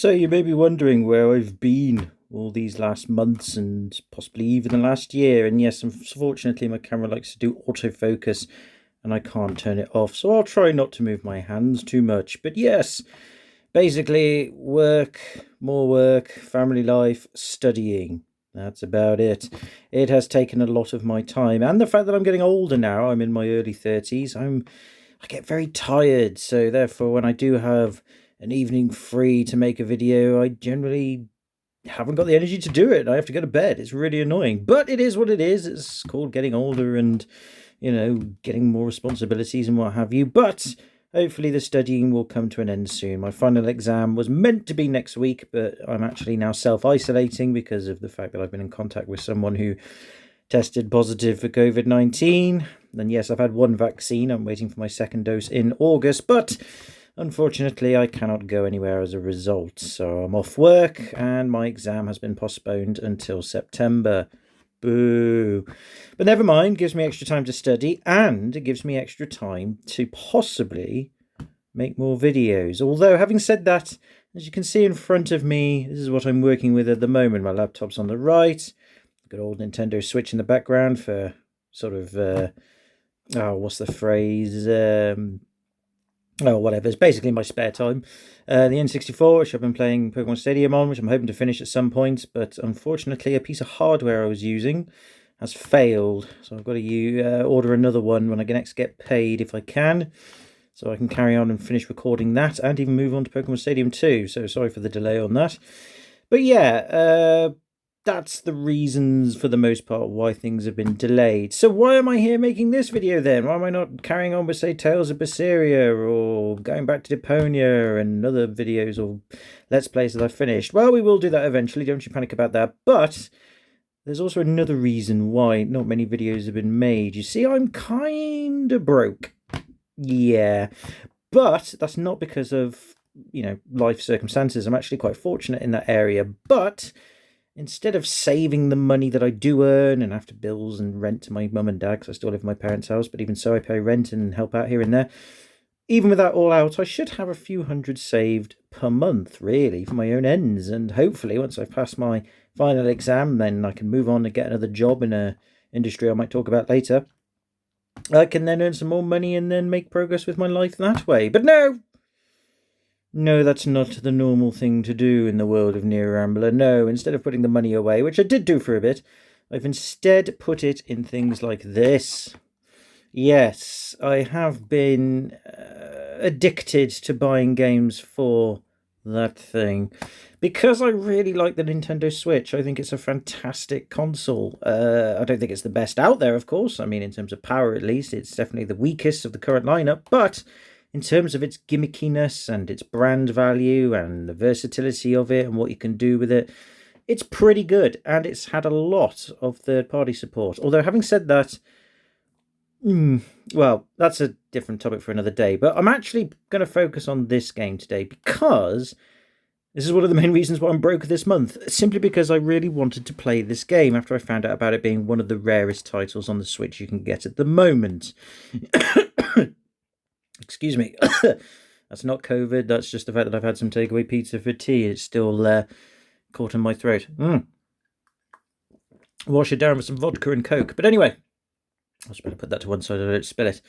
So you may be wondering where I've been all these last months and possibly even the last year. And yes, unfortunately, my camera likes to do autofocus and I can't turn it off. So I'll try not to move my hands too much. But yes, basically work, family life, studying. That's about it. It has taken a lot of my time. And the fact that I'm getting older now, I'm in my early 30s, I get very tired. So therefore, when I do have an evening free to make a video, I generally haven't got the energy to do it. I have to go to bed. It's really annoying, but it is what it is. It's called getting older and, getting more responsibilities and what have you. But hopefully the studying will come to an end soon. My final exam was meant to be next week, but I'm actually now self-isolating because of the fact that I've been in contact with someone who tested positive for COVID-19. And yes, I've had one vaccine. I'm waiting for my second dose in August, but unfortunately, I cannot go anywhere as a result. So I'm off work and my exam has been postponed until September. Boo. But never mind, gives me extra time to study and it gives me extra time to possibly make more videos. Although, having said that, as you can see in front of me, this is what I'm working with at the moment. My laptop's on the right. Good old Nintendo Switch in the background for sort of, what's the phrase? Whatever. It's basically my spare time. The N64, which I've been playing Pokemon Stadium on, which I'm hoping to finish at some point, but unfortunately a piece of hardware I was using has failed. So I've got to order another one when I next get paid if I can, so I can carry on and finish recording that and even move on to Pokemon Stadium 2. So sorry for the delay on that. But yeah, that's the reasons for the most part why things have been delayed. So why am I here making this video then? Why am I not carrying on with, say, Tales of Berseria or going back to Deponia and other videos or Let's Plays that I've finished? Well, we will do that eventually, don't you panic about that. But there's also another reason why not many videos have been made. You see, I'm kind of broke. Yeah, but that's not because of, life circumstances. I'm actually quite fortunate in that area, but instead of saving the money that I do earn and after bills and rent to my mum and dad, because I still live in my parents' house, but even so I pay rent and help out here and there, even with that all out, I should have a few hundred saved per month, really, for my own ends. And hopefully, once I've passed my final exam, then I can move on and get another job in a industry I might talk about later. I can then earn some more money and then make progress with my life that way. But no, that's not the normal thing to do in the world of Near Rambler. No, instead of putting the money away, which I did do for a bit, I've instead put it in things like this. Yes, I have been addicted to buying games for that thing. Because I really like the Nintendo Switch. I think it's a fantastic console. I don't think it's the best out there, of course. I mean, in terms of power at least, it's definitely the weakest of the current lineup, but in terms of its gimmickiness and its brand value and the versatility of it and what you can do with it, it's pretty good. And it's had a lot of third-party support. Although, having said that, well, that's a different topic for another day. But I'm actually going to focus on this game today because this is one of the main reasons why I'm broke this month. Simply because I really wanted to play this game after I found out about it being one of the rarest titles on the Switch you can get at the moment. Excuse me. That's not COVID. That's just the fact that I've had some takeaway pizza for tea. It's still caught in my throat. Wash it down with some vodka and Coke. But anyway, I was better put that to one side so I don't spill it.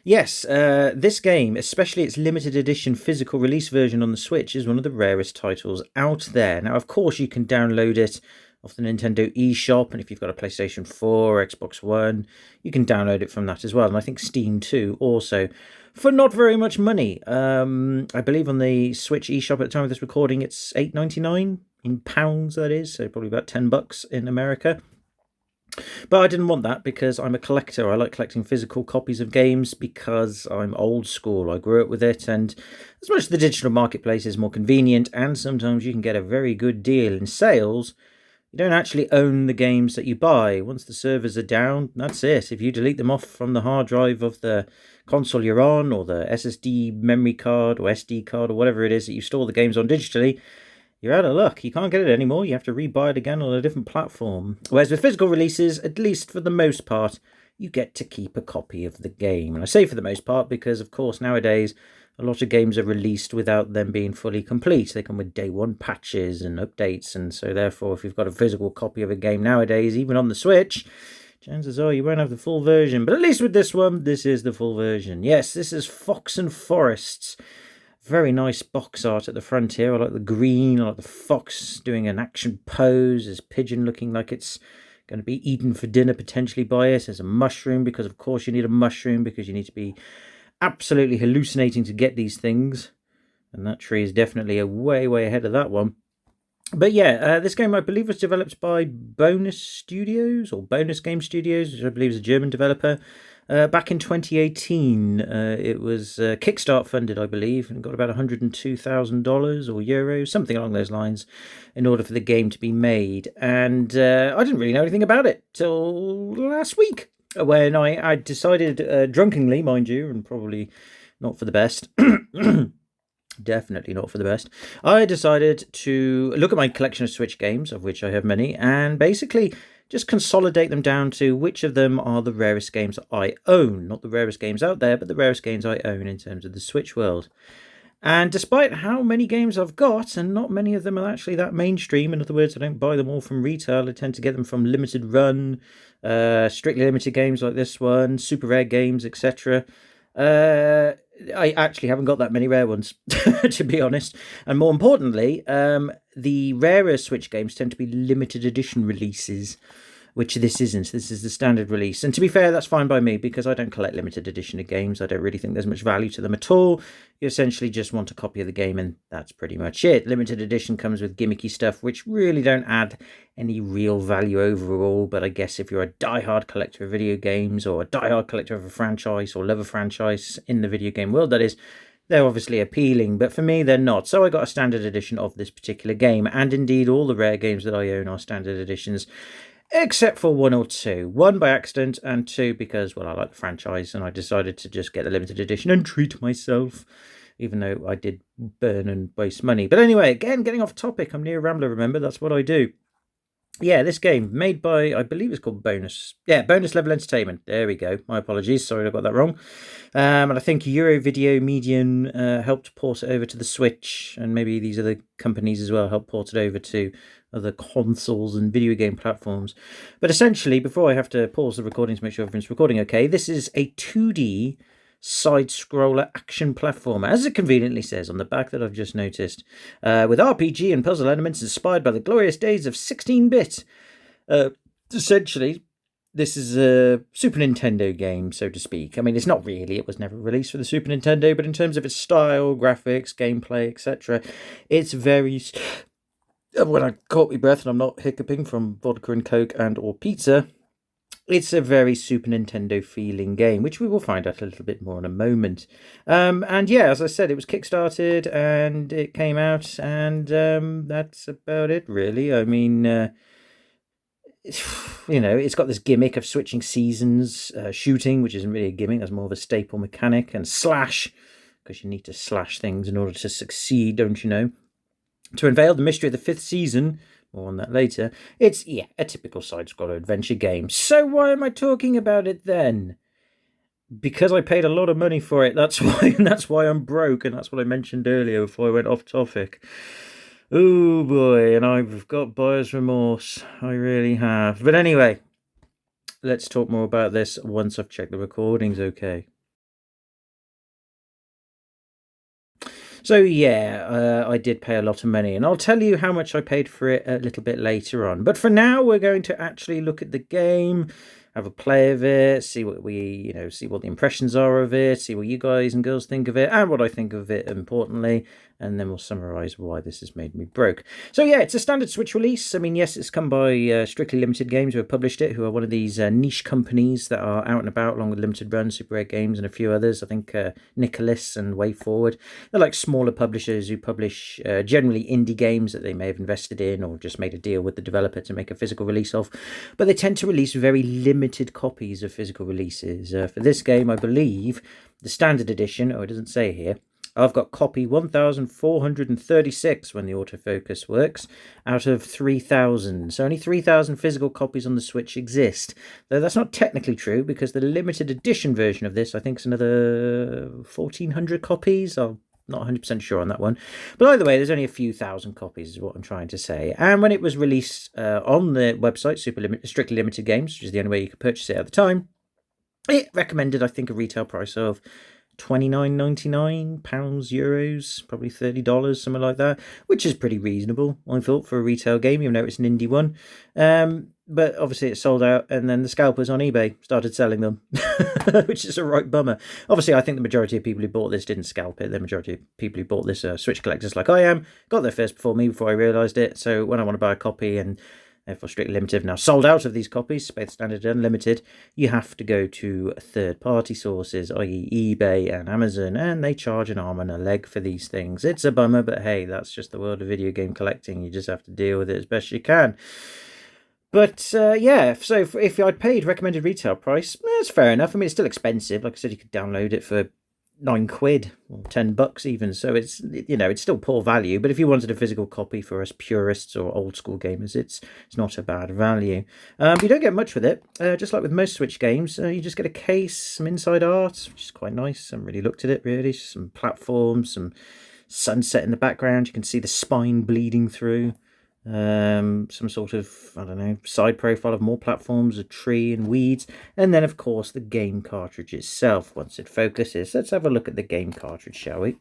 Yes, this game, especially its limited edition physical release version on the Switch, is one of the rarest titles out there. Now, of course, you can download it off the Nintendo eShop, and if you've got a PlayStation 4 or Xbox One, you can download it from that as well. And I think Steam too, also, for not very much money. I believe on the Switch eShop at the time of this recording, it's $8.99 in pounds, that is, so probably about $10 in America. But I didn't want that because I'm a collector. I like collecting physical copies of games because I'm old school. I grew up with it, and as much as the digital marketplace is more convenient and sometimes you can get a very good deal in sales, you don't actually own the games that you buy. Once the servers are down, that's it. If you delete them off from the hard drive of the console you're on, or the SSD memory card or SD card or whatever it is that you store the games on digitally, you're out of luck. You can't get it anymore. You have to rebuy it again on a different platform. Whereas with physical releases, at least for the most part, you get to keep a copy of the game. And I say for the most part because, of course, nowadays a lot of games are released without them being fully complete. They come with day one patches and updates, and so therefore if you've got a physical copy of a game nowadays, even on the Switch, chances are you won't have the full version. But at least with this one, this is the full version. Yes, this is Fox and Forests. Very nice box art at the front here. I like the green, I like the fox doing an action pose. There's pigeon looking like it's going to be eaten for dinner potentially by us. There's a mushroom, because of course you need a mushroom, because you need to be absolutely hallucinating to get these things. And that tree is definitely a way ahead of that one. But yeah, this game I believe was developed by Bonus Studios, or Bonus Game Studios, which I believe is a German developer. Back in 2018, it was Kickstart funded, I believe, and got about $102,000 or euros, something along those lines, in order for the game to be made. And I didn't really know anything about it till last week, when I decided, drunkenly, mind you, and probably not for the best, definitely not for the best, I decided to look at my collection of Switch games, of which I have many, and basically just consolidate them down to which of them are the rarest games I own. Not the rarest games out there, but the rarest games I own in terms of the Switch world. And despite how many games I've got, and not many of them are actually that mainstream, in other words, I don't buy them all from retail, I tend to get them from limited run, strictly limited games like this one, super rare games, etc. I actually haven't got that many rare ones, to be honest. And more importantly, the rarer Switch games tend to be limited edition releases, which this isn't. This is the standard release. And to be fair, that's fine by me, because I don't collect limited edition of games. I don't really think there's much value to them at all. You essentially just want a copy of the game, and that's pretty much it. Limited edition comes with gimmicky stuff, which really don't add any real value overall. But I guess if you're a diehard collector of video games, or a diehard collector of a franchise, or love a franchise in the video game world, that is, they're obviously appealing, but for me, they're not. So I got a standard edition of this particular game, and indeed all the rare games that I own are standard editions, except for one or two. One by accident, and two because, well, I like the franchise, and I decided to just get the limited edition and treat myself, even though I did burn and waste money. But anyway, again, getting off topic, I'm near Rambler, remember? That's what I do. Yeah, this game, made by, I believe it's called Bonus. Yeah, Bonus Level Entertainment. There we go. My apologies. Sorry I got that wrong. And I think Euro Video Medium helped port it over to the Switch, and maybe these other companies as well helped port it over to other consoles and video game platforms. But essentially, before I have to pause the recording to make sure everything's recording okay, this is a 2D side-scroller action platformer, as it conveniently says on the back that I've just noticed, with RPG and puzzle elements inspired by the glorious days of 16-bit. Essentially, this is a Super Nintendo game, so to speak. I mean, it's not really. It was never released for the Super Nintendo, but in terms of its style, graphics, gameplay, etc., it's very... When I caught my breath and I'm not hiccuping from vodka and Coke and or pizza, it's a very Super Nintendo feeling game, which we will find out a little bit more in a moment. And yeah, as I said, it was kickstarted and it came out, and that's about it, really. I mean, you know, it's got this gimmick of switching seasons, shooting, which isn't really a gimmick, that's more of a staple mechanic, and slash, because you need to slash things in order to succeed, don't you know? To unveil the mystery of the 5th season, more on that later, it's, yeah, a typical side-scroller adventure game. So why am I talking about it then? Because I paid a lot of money for it, that's why, and that's why I'm broke, and that's what I mentioned earlier before I went off topic. Oh boy, and I've got buyer's remorse, I really have. But anyway, let's talk more about this once I've checked the recordings okay. So yeah, I did pay a lot of money, and I'll tell you how much I paid for it a little bit later on. But for now, we're going to actually look at the game, have a play of it, see what see what the impressions are of it, see what you guys and girls think of it, and what I think of it, importantly, and then we'll summarise why this has made me broke. So yeah, it's a standard Switch release. I mean, yes, it's come by Strictly Limited Games, who have published it, who are one of these niche companies that are out and about, along with Limited Run, Super Rare Games, and a few others. I think Nicholas and Way Forward. They're like smaller publishers who publish generally indie games that they may have invested in or just made a deal with the developer to make a physical release of. But they tend to release very limited copies of physical releases. For this game, I believe, the standard edition, it doesn't say here, I've got copy 1436 when the autofocus works out of 3000. So only 3000 physical copies on the Switch exist. Though that's not technically true because the limited edition version of this, I think, is another 1400 copies. I'm not 100% sure on that one. But either way, there's only a few thousand copies is what I'm trying to say. And when it was released on the website, Strictly Limited Games, which is the only way you could purchase it at the time, it recommended, I think, a retail price of £29.99, euros, probably $30, something like that, which is pretty reasonable, I thought, for a retail game, even though it's an indie one. But obviously it sold out, and then the scalpers on eBay started selling them, which is a right bummer. Obviously, I think the majority of people who bought this didn't scalp it. The majority of people who bought this are Switch collectors like I am, got there first before me, before I realised it. So when I want to buy a copy, and therefore Strictly Limited now sold out of these copies, both standard and unlimited, you have to go to third-party sources, i.e. eBay and Amazon, and they charge an arm and a leg for these things. It's a bummer, but hey, that's just the world of video game collecting. You just have to deal with it as best you can. But yeah, so if I'd paid recommended retail price, it's fair enough. I mean, it's still expensive. Like I said, you could download it for £9 or $10 even, so it's, you know, it's still poor value. But if you wanted a physical copy for us purists or old school gamers, it's not a bad value. You don't get much with it, just like with most Switch games. You just get a case, some inside art, which is quite nice. I haven't really looked at it really. Some platforms, some sunset in the background. You can see the spine bleeding through. Some sort of, I don't know, side profile of more platforms, a tree and weeds, and then of course the game cartridge itself once it focuses. Let's have a look at the game cartridge, shall we?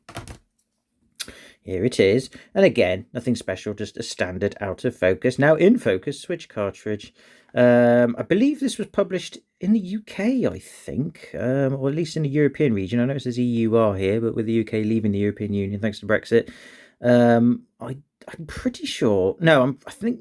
Here it is, and again, nothing special, just a standard out of focus, now in focus Switch cartridge. I believe this was published in the UK, I think, or at least in the European region. I know it says EUR here, but with the UK leaving the European Union thanks to Brexit, I'm pretty sure. No, I think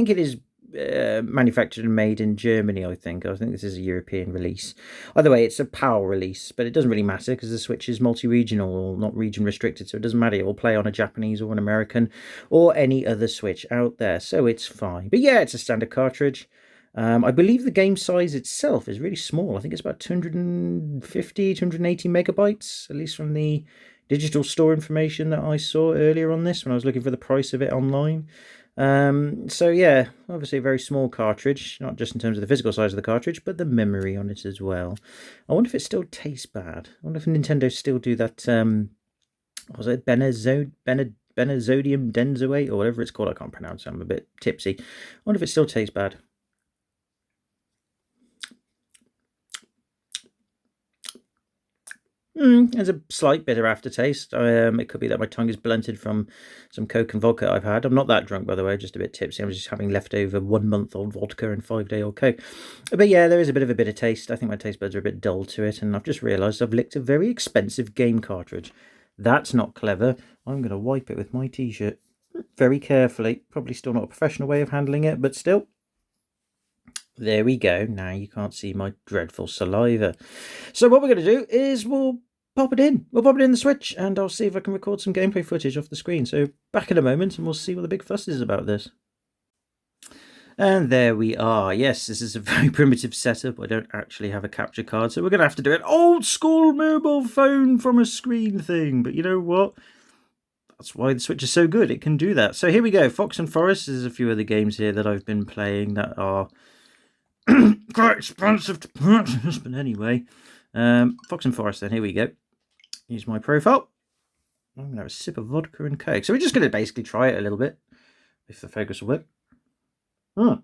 it is manufactured and made in Germany. I think this is a European release. Either way, it's a PAL release, but it doesn't really matter because the Switch is multi-regional or not region restricted, so it doesn't matter. It will play on a Japanese or an American or any other Switch out there, so it's fine. But yeah, it's a standard cartridge. I believe the game size itself is really small. I think it's about 250, 280 megabytes, at least from the digital store information that I saw earlier on this when I was looking for the price of it online. So yeah, obviously a very small cartridge, not just in terms of the physical size of the cartridge, but the memory on it as well. I wonder if it still tastes bad. I wonder if Nintendo still do that, what was it, benazodium benzoate, or whatever it's called. I can't pronounce it, I'm a bit tipsy. I wonder if it still tastes bad. There's a slight bitter aftertaste. It could be that my tongue is blunted from some Coke and vodka I've had. I'm not that drunk, by the way, just a bit tipsy. I'm just having leftover 1-month-old vodka and 5-day-old Coke. But yeah, there is a bit of a bitter taste. I think my taste buds are a bit dull to it, and I've just realised I've licked a very expensive game cartridge. That's not clever. I'm going to wipe it with my t-shirt very carefully. Probably still not a professional way of handling it, but still. There we go. Now you can't see my dreadful saliva. So what we're going to do is we'll pop it in. We'll pop it in the Switch, and I'll see if I can record some gameplay footage off the screen. So back in a moment, and we'll see what the big fuss is about this. And there we are. Yes, this is a very primitive setup. I don't actually have a capture card, so we're going to have to do an old school mobile phone from a screen thing. But you know what? That's why the Switch is so good. It can do that. So here we go. Fox and Forest. There's a few other games here that I've been playing that are quite expensive to purchase. But anyway, Fox and Forest then. Here we go. Use my profile. I'm going to have a sip of vodka and Coke. So we're just going to basically try it a little bit. If the focus will work.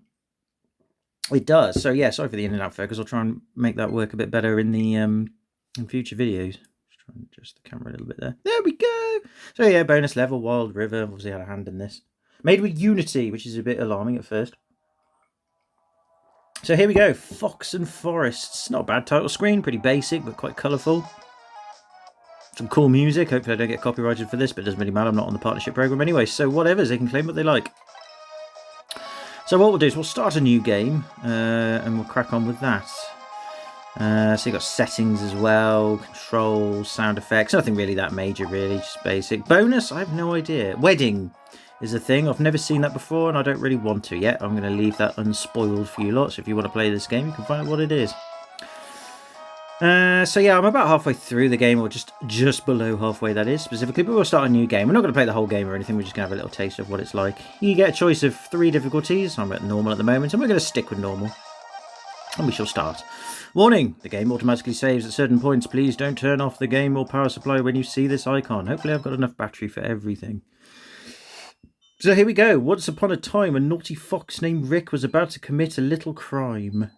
It does. So yeah, sorry for the in and out focus. I'll try and make that work a bit better in the in future videos. Just try and adjust the camera a little bit there. There we go. So yeah, bonus level, Wild River. Obviously had a hand in this. Made with Unity, which is a bit alarming at first. So here we go, Fox and Forests. Not a bad title screen, pretty basic, but quite colourful. Some cool music. Hopefully I don't get copyrighted for this, but it doesn't really matter. I'm not on the partnership program anyway, so whatever, they can claim what they like. So what we'll do is we'll start a new game, and we'll crack on with that. So you've got settings as well, controls, sound effects, nothing really that major really, just basic. Bonus, I have no idea. Wedding is a thing, I've never seen that before and I don't really want to yet. I'm going to leave that unspoiled for you lot, so if you want to play this game you can find out what it is. So yeah, I'm about halfway through the game, or just below halfway, that is, specifically, but we'll start a new game. We're not going to play the whole game or anything, we're just going to have a little taste of what it's like. You get a choice of 3 difficulties. I'm at normal at the moment, and we're going to stick with normal. And we shall start. Warning, the game automatically saves at certain points. Please don't turn off the game or power supply when you see this icon. Hopefully I've got enough battery for everything. So here we go. Once upon a time, a naughty fox named Rick was about to commit a little crime.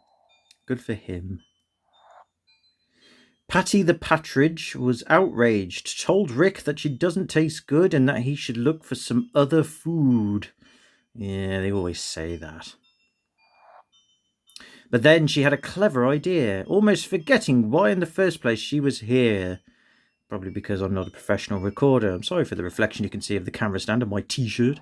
Good for him. Patty the Partridge was outraged, told Rick that she doesn't taste good and that he should look for some other food. Yeah, they always say that. But then she had a clever idea, almost forgetting why in the first place she was here. Probably because I'm not a professional recorder. I'm sorry for the reflection you can see of the camera stand on my t-shirt.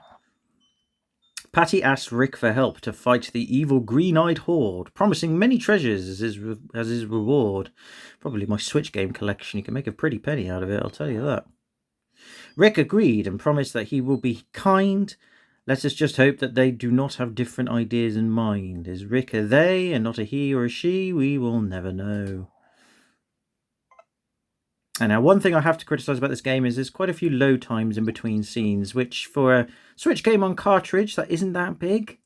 Patty asked Rick for help to fight the evil green-eyed horde, promising many treasures as his reward. Probably my Switch game collection. You can make a pretty penny out of it, I'll tell you that. Rick agreed and promised that he will be kind. Let us just hope that they do not have different ideas in mind. Is Rick a they and not a he or a she? We will never know. And now one thing I have to criticise about this game is there's quite a few load times in between scenes, which for a Switch game on cartridge that isn't that big,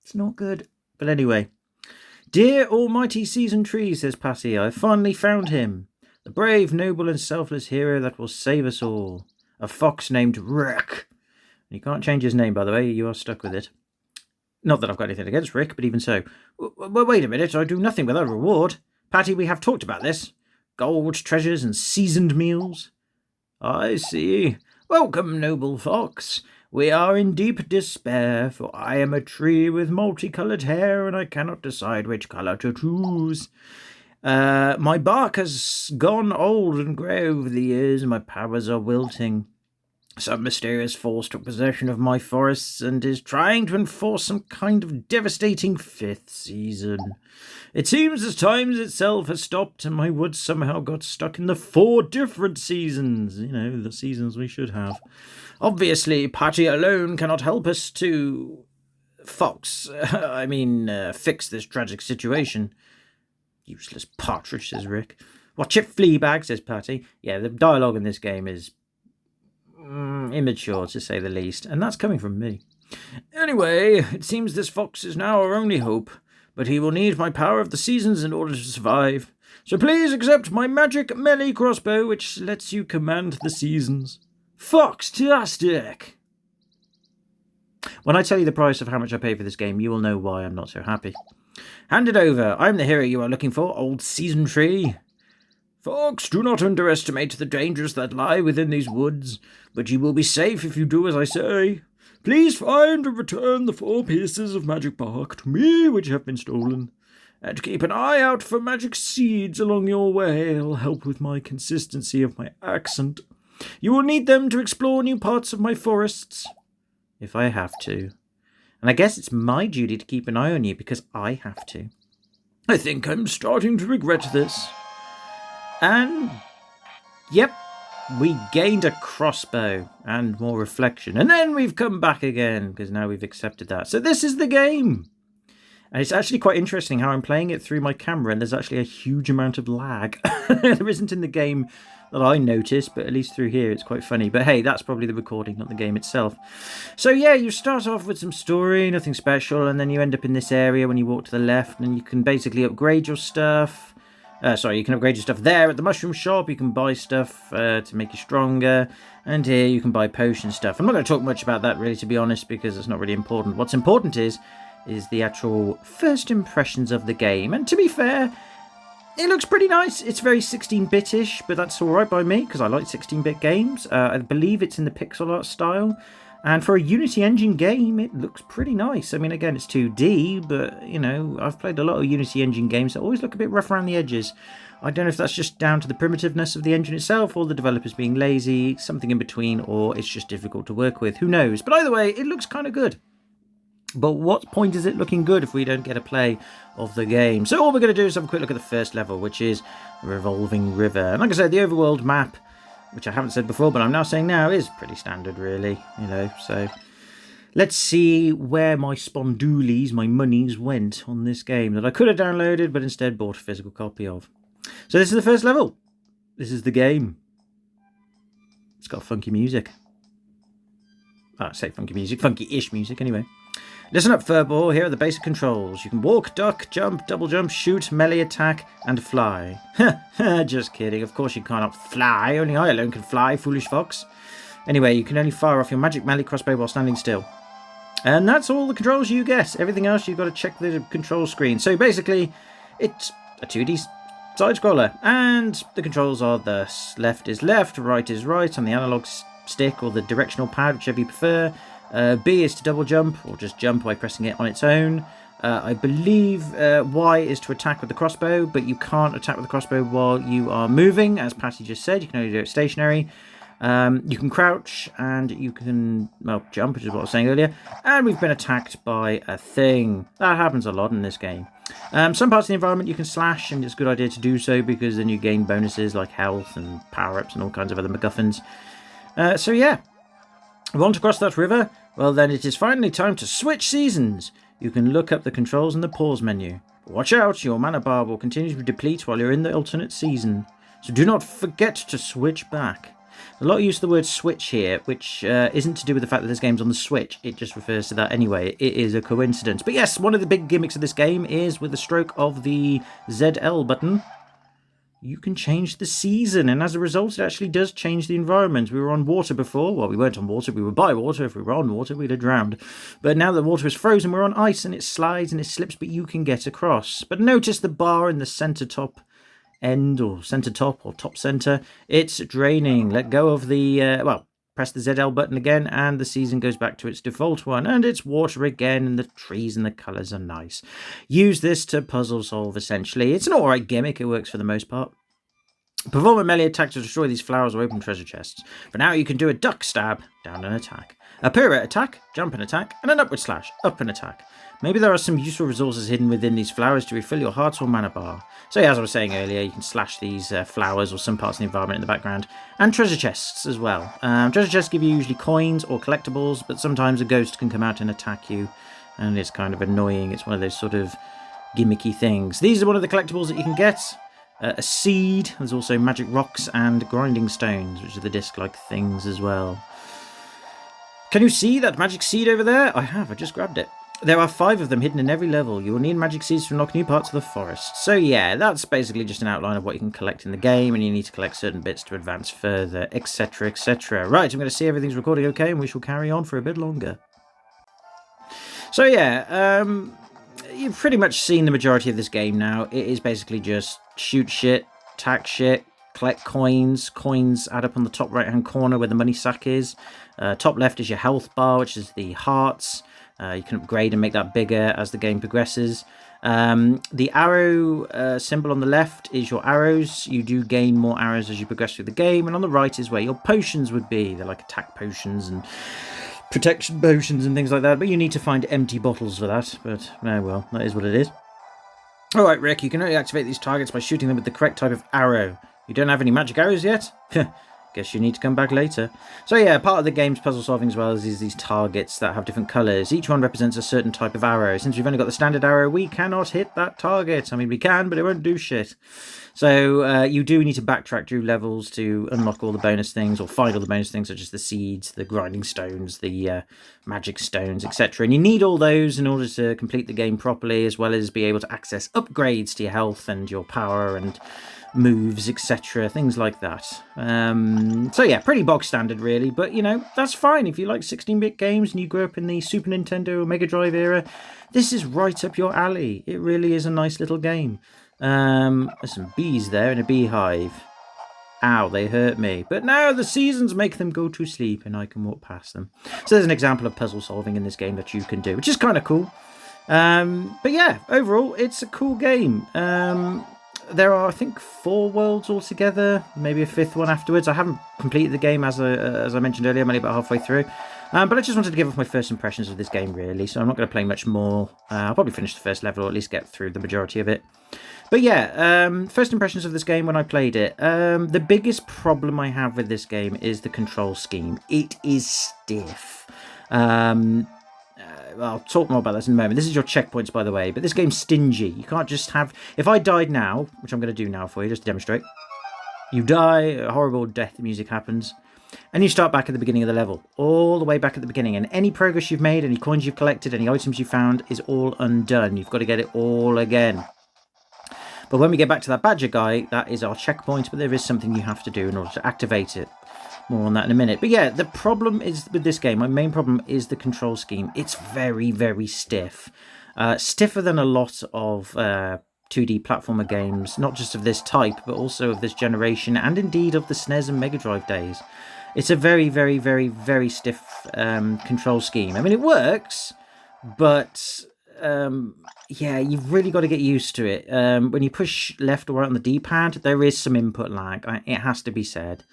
it's not good. But anyway. Dear almighty season tree, says Patty, I finally found him. The brave, noble and selfless hero that will save us all. A fox named Rick. You can't change his name, by the way, you are stuck with it. Not that I've got anything against Rick, but even so. Well, wait a minute, I do nothing without a reward. Patty, we have talked about this. Gold, treasures, and seasoned meals. I see. Welcome, noble fox. We are in deep despair, for I am a tree with multicoloured hair, and I cannot decide which colour to choose. My bark has gone old and grey over the years, and my powers are wilting. Some mysterious force took possession of my forests and is trying to enforce some kind of devastating 5th season. It seems as time itself has stopped and my woods somehow got stuck in the 4 different seasons. You know, the seasons we should have. Obviously, Patty alone cannot help us to... fix this tragic situation. Useless partridge, says Rick. Watch it, Fleabag, says Patty. Yeah, the dialogue in this game is... immature, to say the least, and that's coming from me. Anyway, it seems this fox is now our only hope, but he will need my power of the seasons in order to survive. So please accept my magic melee crossbow, which lets you command the seasons. Fox-tastic! When I tell you the price of how much I pay for this game, you will know why I'm not so happy. Hand it over. I'm the hero you are looking for, old season tree. Fox, do not underestimate the dangers that lie within these woods, but you will be safe if you do as I say. Please find and return the 4 pieces of magic bark to me which have been stolen, and keep an eye out for magic seeds along your way. It'll help with my consistency of my accent. You will need them to explore new parts of my forests, if I have to. And I guess it's my duty to keep an eye on you because I have to. I think I'm starting to regret this. And, yep, we gained a crossbow and more reflection. And then we've come back again, because now we've accepted that. So this is the game. And it's actually quite interesting how I'm playing it through my camera, and there's actually a huge amount of lag. There isn't in the game that I noticed, but at least through here it's quite funny. But hey, that's probably the recording, not the game itself. So yeah, you start off with some story, nothing special, and then you end up in this area when you walk to the left, and you can basically upgrade your stuff. You can upgrade your stuff there at the mushroom shop. You can buy stuff to make you stronger. And here you can buy potion stuff. I'm not going to talk much about that, really, to be honest, because it's not really important. What's important is the actual first impressions of the game. And to be fair, it looks pretty nice. It's very 16-bit-ish, but that's all right by me, because I like 16-bit games. I believe it's in the pixel art style. And for a Unity Engine game, it looks pretty nice. I mean, again, it's 2D, but, you know, I've played a lot of Unity Engine games that always look a bit rough around the edges. I don't know if that's just down to the primitiveness of the engine itself, or the developers being lazy, something in between, or it's just difficult to work with. Who knows? But either way, it looks kind of good. But what point is it looking good if we don't get a play of the game? So all we're going to do is have a quick look at the first level, which is the Revolving River. And like I said, the overworld map, which I haven't said before, but I'm now saying now, is pretty standard, really, you know. So let's see where my spondoolies, my monies, went on this game that I could have downloaded, but instead bought a physical copy of. So this is the first level. This is the game. It's got funky music. I say funky music, funky-ish music anyway. Listen up, Furball. Here are the basic controls. You can walk, duck, jump, double jump, shoot, melee attack, and fly. Just kidding. Of course you cannot fly. Only I alone can fly, foolish fox. Anyway, you can only fire off your magic melee crossbow while standing still. And that's all the controls you get. Everything else, you've got to check the control screen. So basically, it's a 2D side-scroller. And the controls are thus. Left is left, right is right on the analog stick or the directional pad, whichever you prefer. B is to double jump, or just jump by pressing it on its own. I believe Y is to attack with the crossbow, but you can't attack with the crossbow while you are moving, as Patty just said. You can only do it stationary. You can crouch, and you can, well, jump, which is what I was saying earlier. And we've been attacked by a thing. That happens a lot in this game. Some parts of the environment you can slash, and it's a good idea to do so, because then you gain bonuses like health and power-ups and all kinds of other MacGuffins. So yeah, want to cross that river? Well then it is finally time to switch seasons. You can look up the controls in the pause menu. Watch out, your mana bar will continue to deplete while you're in the alternate season. So do not forget to switch back. A lot of use of the word switch here, which isn't to do with the fact that this game's on the Switch. It just refers to that anyway. It is a coincidence. But yes, one of the big gimmicks of this game is with the stroke of the ZL button, you can change the season, and as a result it actually does change the environment. We were on water before. Well, we weren't on water, we were by water. If we were on water, we'd have drowned. But now that the water is frozen, we're on ice, and it slides and it slips, but you can get across. But notice the bar in the centre top end, or centre top, or top centre, it's draining. Let go of the, well, press the ZL button again, and the season goes back to its default one, and it's water again, and the trees and the colours are nice. Use this to puzzle solve, essentially. It's an alright gimmick, it works for the most part. Perform a melee attack to destroy these flowers or open treasure chests. For now, you can do a duck stab, down and attack, a pirouette attack, jump and attack, and an upward slash, up and attack. Maybe there are some useful resources hidden within these flowers to refill your hearts or mana bar. So yeah, as I was saying earlier, you can slash these flowers or some parts of the environment in the background. And treasure chests as well. Treasure chests give you usually coins or collectibles, but sometimes a ghost can come out and attack you. And it's kind of annoying. It's one of those sort of gimmicky things. These are one of the collectibles that you can get. A seed. There's also magic rocks and grinding stones, which are the disc-like things as well. Can you see that magic seed over there? I have. I just grabbed it. There are 5 of them hidden in every level. You will need magic seeds to unlock new parts of the forest. So yeah, that's basically just an outline of what you can collect in the game, and you need to collect certain bits to advance further, etc, etc. Right, I'm going to see everything's recording okay, and we shall carry on for a bit longer. So yeah, you've pretty much seen the majority of this game now. It is basically just shoot shit, attack shit, collect coins. Coins add up on the top right hand corner where the money sack is. Top left is your health bar, which is the hearts. You can upgrade and make that bigger as the game progresses. The arrow symbol on the left is your arrows. You do gain more arrows as you progress through the game. And on the right is where your potions would be. They're like attack potions and protection potions and things like that. But you need to find empty bottles for that. But, oh well, that is what it is. Alright, Rick, you can only activate these targets by shooting them with the correct type of arrow. You don't have any magic arrows yet? Guess you need to come back later. So yeah, part of the game's puzzle solving as well is these targets that have different colours. Each one represents a certain type of arrow. Since we've only got the standard arrow, we cannot hit that target. I mean, we can, but it won't do shit. So you do need to backtrack through levels to unlock all the bonus things, or find all the bonus things, such as the seeds, the grinding stones, the magic stones, etc. And you need all those in order to complete the game properly, as well as be able to access upgrades to your health and your power and moves, etc., things like that. So yeah, pretty bog standard really, but you know, that's fine. If you like 16-bit games and you grew up in the Super Nintendo or Mega Drive era, this is right up your alley. It really is a nice little game. There's some bees there in a beehive. Ow, they hurt me. But now the seasons make them go to sleep and I can walk past them. So there's an example of puzzle solving in this game that you can do, which is kind of cool. But yeah, overall, it's a cool game. There are, I think, 4 worlds altogether, maybe a 5th one afterwards. I haven't completed the game, as I mentioned earlier. I'm only about halfway through. But I just wanted to give off my first impressions of this game, really. So I'm not going to play much more. I'll probably finish the first level, or at least get through the majority of it. But yeah, first impressions of this game when I played it. The biggest problem I have with this game is the control scheme. It is stiff. I'll talk more about this in a moment. This is your checkpoints, by the way, but this game's stingy. You can't just have... If I died now, which I'm going to do now for you, just to demonstrate, you die, a horrible death music happens, and you start back at the beginning of the level, all the way back at the beginning, and any progress you've made, any coins you've collected, any items you found is all undone. You've got to get it all again. But when we get back to that badger guy, that is our checkpoint, but there is something you have to do in order to activate it. More on that in a minute. But yeah, the problem is with this game, my main problem is the control scheme. It's very, very stiff. Stiffer than a lot of 2D platformer games, not just of this type, but also of this generation, and indeed of the SNES and Mega Drive days. It's a very, very, very, very stiff control scheme. I mean, it works, but... yeah, you've really got to get used to it. When you push left or right on the D-pad, there is some input lag. It has to be said.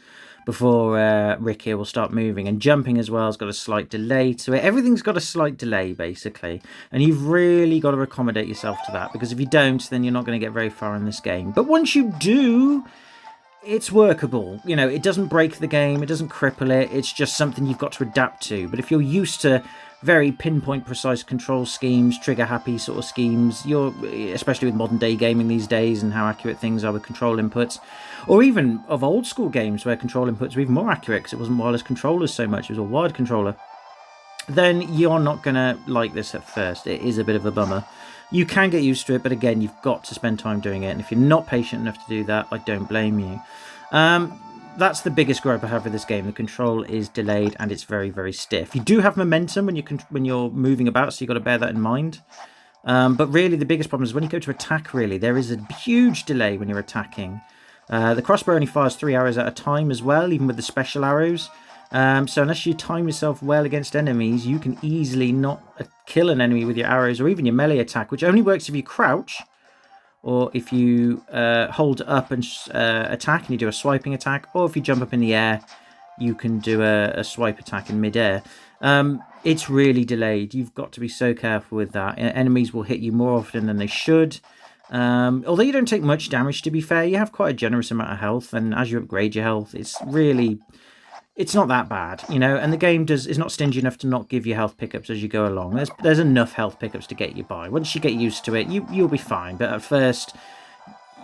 Before Rick here will start moving. And jumping as well has got a slight delay to it. Everything's got a slight delay, basically. And you've really got to accommodate yourself to that. Because if you don't, then you're not going to get very far in this game. But once you do, it's workable. You know, it doesn't break the game. It doesn't cripple it. It's just something you've got to adapt to. But if you're used to very pinpoint precise control schemes, trigger happy sort of schemes, especially with modern day gaming these days and how accurate things are with control inputs, or even of old school games where control inputs were even more accurate because it wasn't wireless controllers so much, it was a wired controller, then you're not going to like this at first. It is a bit of a bummer. You can get used to it, but again, you've got to spend time doing it, and if you're not patient enough to do that, I don't blame you. That's the biggest gripe I have with this game. The control is delayed and it's very, very stiff. You do have momentum when you're moving about, so you've got to bear that in mind. But really, the biggest problem is when you go to attack, really, there is a huge delay when you're attacking. The crossbow only fires 3 arrows at a time as well, even with the special arrows. So unless you time yourself well against enemies, you can easily not kill an enemy with your arrows or even your melee attack, which only works if you crouch, or if you hold up and attack and you do a swiping attack, or if you jump up in the air, you can do a swipe attack in midair. It's really delayed. You've got to be so careful with that. Enemies will hit you more often than they should. Although you don't take much damage, to be fair, you have quite a generous amount of health, and as you upgrade your health, it's not that bad, you know, and the game is not stingy enough to not give you health pickups as you go along. There's enough health pickups to get you by. Once you get used to it, you'll be fine, but at first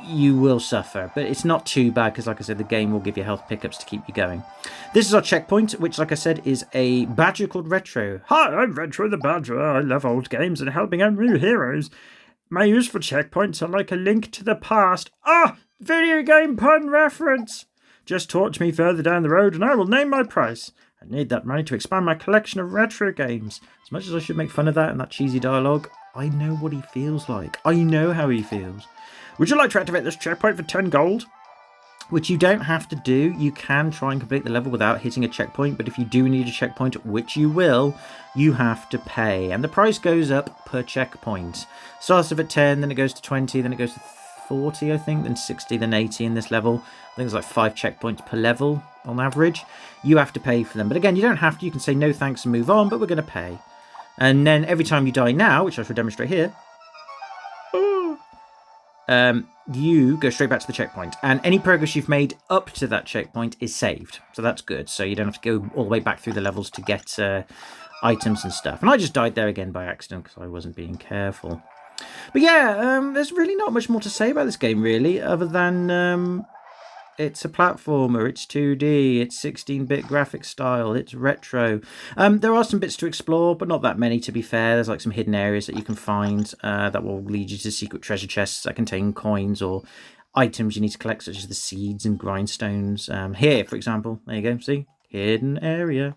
you will suffer. But it's not too bad because, like I said, the game will give you health pickups to keep you going. This is our checkpoint, which, like I said, is a badger called Retro. Hi, I'm Retro the Badger. I love old games and helping out new heroes. My useful checkpoints are like a link to the past. Video game pun reference. Just talk to me further down the road and I will name my price. I need that money to expand my collection of retro games. As much as I should make fun of that and that cheesy dialogue, I know what he feels like. I know how he feels. Would you like to activate this checkpoint for 10 gold? Which you don't have to do. You can try and complete the level without hitting a checkpoint, but if you do need a checkpoint, which you will, you have to pay. And the price goes up per checkpoint. Starts off at 10, then it goes to 20, then it goes to 40, I think, then 60, then 80 in this level. I think it's like 5 checkpoints per level on average. You have to pay for them. But again, you don't have to. You can say no thanks and move on, but we're going to pay. And then every time you die now, which I shall demonstrate here, you go straight back to the checkpoint. And any progress you've made up to that checkpoint is saved. So that's good. So you don't have to go all the way back through the levels to get items and stuff. And I just died there again by accident because I wasn't being careful. But yeah, there's really not much more to say about this game, really, other than it's a platformer, it's 2D, it's 16-bit graphic style, it's retro. There are some bits to explore, but not that many, to be fair. There's like some hidden areas that you can find that will lead you to secret treasure chests that contain coins or items you need to collect, such as the seeds and grindstones. Here, for example, there you go, see? Hidden area.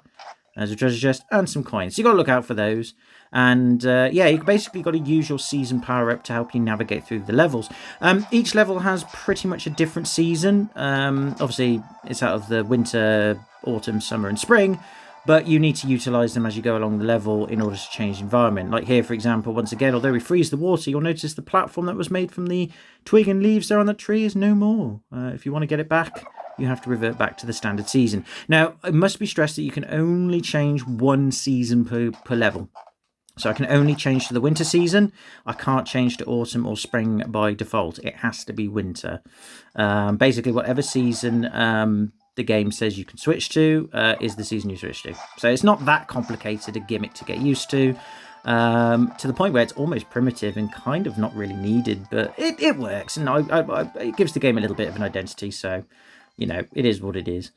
There's a treasure chest and some coins. So you've got to look out for those. And yeah, you basically got to use your season power-up to help you navigate through the levels. Each level has pretty much a different season. Obviously, it's out of the winter, autumn, summer and spring. But you need to utilise them as you go along the level in order to change the environment. Like here, for example, once again, although we freeze the water, you'll notice the platform that was made from the twig and leaves there on that tree is no more. If you want to get it back, you have to revert back to the standard season. Now, it must be stressed that you can only change one season per level. So I can only change to the winter season. I can't change to autumn or spring by default. It has to be winter. Basically, whatever season the game says you can switch to is the season you switch to. So it's not that complicated a gimmick to get used to. to the point where it's almost primitive and kind of not really needed, but it works, and it gives the game a little bit of an identity, so, you know, it is what it is.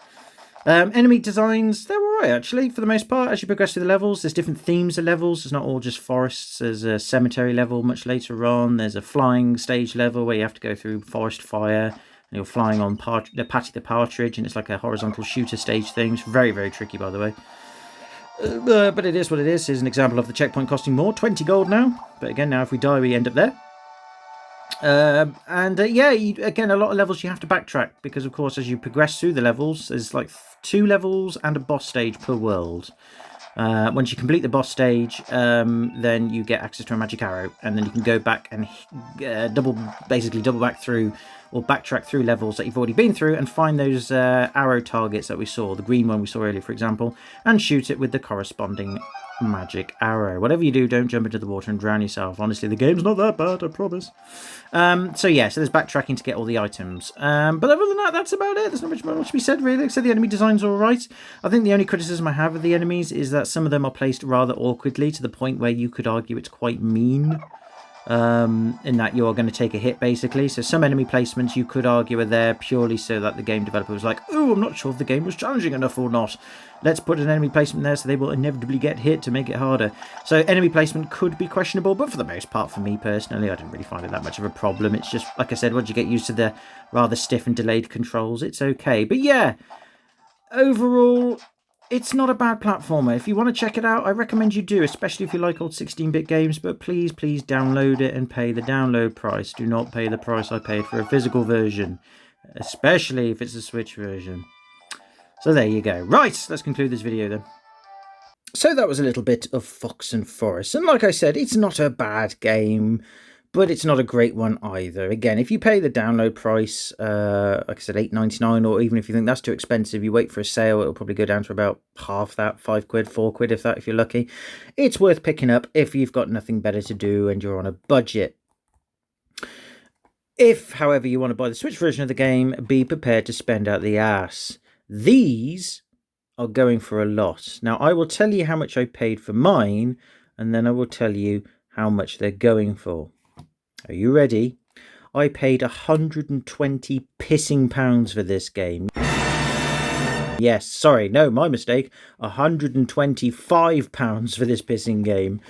Enemy designs, they're alright actually, for the most part. As you progress through the levels, there's different themes of levels. It's not all just forests. There's a cemetery level much later on. There's a flying stage level where you have to go through forest fire, and you're flying on Patty the Partridge, and it's like a horizontal shooter stage thing. It's very, very tricky, by the way. But it is what it is. Here's an example of the checkpoint costing more, 20 gold now. But again, now if we die, we end up there. Yeah, again, a lot of levels you have to backtrack because, of course, as you progress through the levels, there's like 2 levels and a boss stage per world. Once you complete the boss stage, then you get access to a magic arrow, and then you can go back and basically double back through or backtrack through levels that you've already been through and find those arrow targets that we saw, the green one we saw earlier, for example, and shoot it with the corresponding magic arrow. Whatever you do, don't jump into the water and drown yourself. Honestly, the game's not that bad, I promise. So there's backtracking to get all the items. But other than that, that's about it. There's not much more to be said, really. So the enemy design's all right. I think the only criticism I have of the enemies is that some of them are placed rather awkwardly to the point where you could argue it's quite mean. In that you are going to take a hit, basically. So some enemy placements you could argue are there purely so that the game developer was like, oh, I'm not sure if the game was challenging enough or not. Let's put an enemy placement there so they will inevitably get hit to make it harder. So enemy placement could be questionable, but for the most part, for me personally, I didn't really find it that much of a problem. It's just, like I said, once you get used to the rather stiff and delayed controls, it's okay. But yeah, overall, it's not a bad platformer. If you want to check it out, I recommend you do, especially if you like old 16-bit games. But please download it and pay the download price. Do not pay the price I paid for a physical version, especially if it's a Switch version. So there you go. Right, let's conclude this video then. So that was a little bit of Fox and Forest. And like I said, it's not a bad game, but it's not a great one either. Again, if you pay the download price, like I said, $8.99, or even if you think that's too expensive, you wait for a sale, it'll probably go down to about half that, £5, £4 if you're lucky. It's worth picking up if you've got nothing better to do and you're on a budget. If, however, you want to buy the Switch version of the game, be prepared to spend out the ass. These are going for a lot. Now, I will tell you how much I paid for mine, and then I will tell you how much they're going for. Are you ready? I paid 120 pissing pounds for this game. Yes, sorry, no, my mistake. 125 pounds for this pissing game.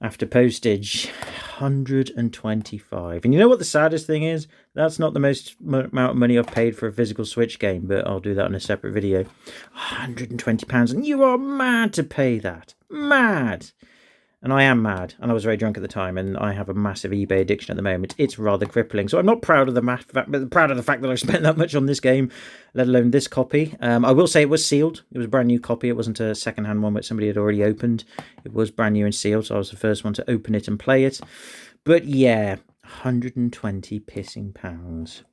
After postage, 125. And you know what the saddest thing is? That's not the most amount of money I've paid for a physical Switch game, but I'll do that in a separate video. £120, and you are mad to pay that. Mad. And I am mad, and I was very drunk at the time, and I have a massive eBay addiction at the moment. It's rather crippling. So I'm not proud of the fact that I spent that much on this game, let alone this copy. I will say it was sealed. It was a brand new copy. It wasn't a second-hand one which somebody had already opened. It was brand new and sealed, so I was the first one to open it and play it. But yeah, 120 pissing pounds.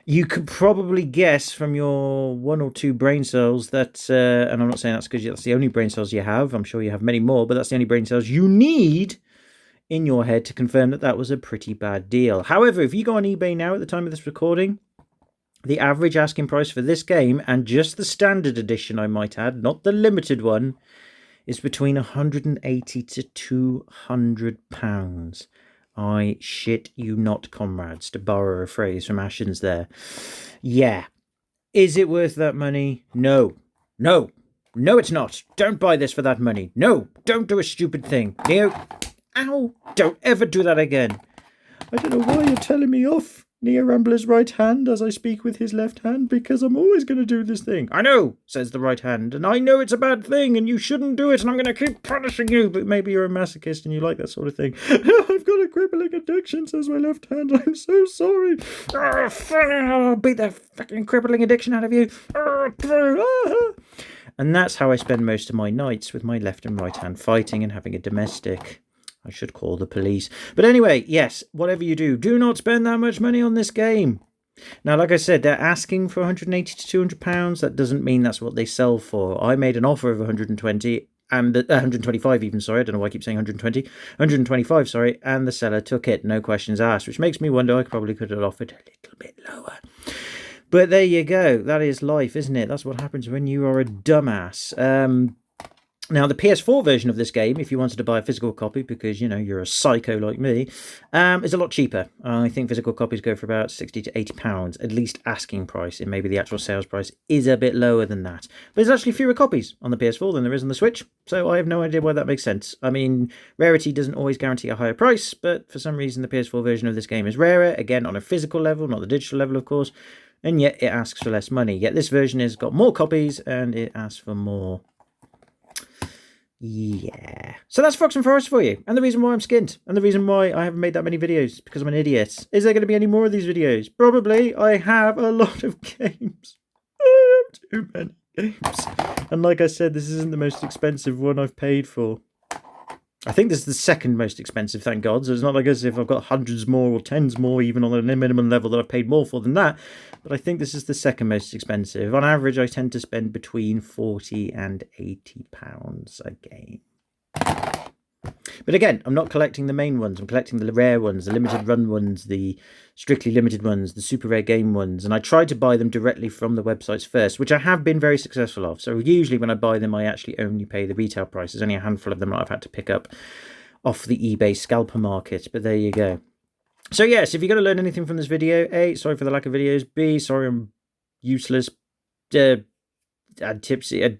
You could probably guess from your 1 or 2 brain cells that, and I'm not saying that's because that's the only brain cells you have. I'm sure you have many more, but that's the only brain cells you need in your head to confirm that that was a pretty bad deal. However, if you go on eBay now at the time of this recording, the average asking price for this game, and just the standard edition I might add, not the limited one, is between 180 to 200 pounds. I shit you not, comrades, to borrow a phrase from Ashens there. Yeah. Is it worth that money? No. No. No, it's not. Don't buy this for that money. No. Don't do a stupid thing. Neo. Ow. Don't ever do that again. I don't know why you're telling me off, Neo Rambler's right hand, as I speak with his left hand, because I'm always going to do this thing. I know, says the right hand, and I know it's a bad thing, and you shouldn't do it, and I'm going to keep punishing you, but maybe you're a masochist and you like that sort of thing. I've got a crippling addiction, says my left hand. I'm so sorry. I'll beat that fucking crippling addiction out of you. And that's how I spend most of my nights, with my left and right hand fighting and having a domestic. I should call the police. But anyway, yes, whatever you do, do not spend that much money on this game. Now, like I said, they're asking for 180 to 200 pounds. That doesn't mean that's what they sell for. I made an offer of 120 and 125 even, sorry. I don't know why I keep saying 120. 125, sorry, and the seller took it, no questions asked, which makes me wonder I probably could have offered a little bit lower. But there you go. That is life, isn't it? That's what happens when you are a dumbass. Now, the PS4 version of this game, if you wanted to buy a physical copy because, you know, you're a psycho like me, is a lot cheaper. I think physical copies go for about £60 to £80, at least asking price, and maybe the actual sales price is a bit lower than that. But there's actually fewer copies on the PS4 than there is on the Switch, so I have no idea why that makes sense. I mean, rarity doesn't always guarantee a higher price, but for some reason the PS4 version of this game is rarer, again, on a physical level, not the digital level, of course, and yet it asks for less money. Yet this version has got more copies, and it asks for more. Yeah. So that's Fox and Forest for you. And the reason why I'm skint. And the reason why I haven't made that many videos. Because I'm an idiot. Is there going to be any more of these videos? Probably. I have a lot of games. I have too many games. And like I said, this isn't the most expensive one I've paid for. I think this is the second most expensive, thank God. So it's not like as if I've got hundreds more or tens more, even on a minimum level that I've paid more for than that. But I think this is the second most expensive. On average, I tend to spend between £40 and £80 a game. But again, I'm not collecting the main ones. I'm collecting the rare ones, the limited run ones, the strictly limited ones, the super rare game ones. And I try to buy them directly from the websites first, which I have been very successful of. So usually when I buy them, I actually only pay the retail price. There's only a handful of them that I've had to pick up off the eBay scalper market. But there you go. So yes, if you're going to learn anything from this video, A, sorry for the lack of videos. B, sorry I'm useless. And tipsy.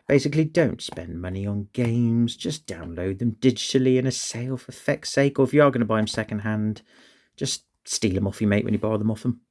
Basically, don't spend money on games. Just download them digitally in a sale for feck's sake. Or if you are going to buy them secondhand, just steal them off your mate when you borrow them off them.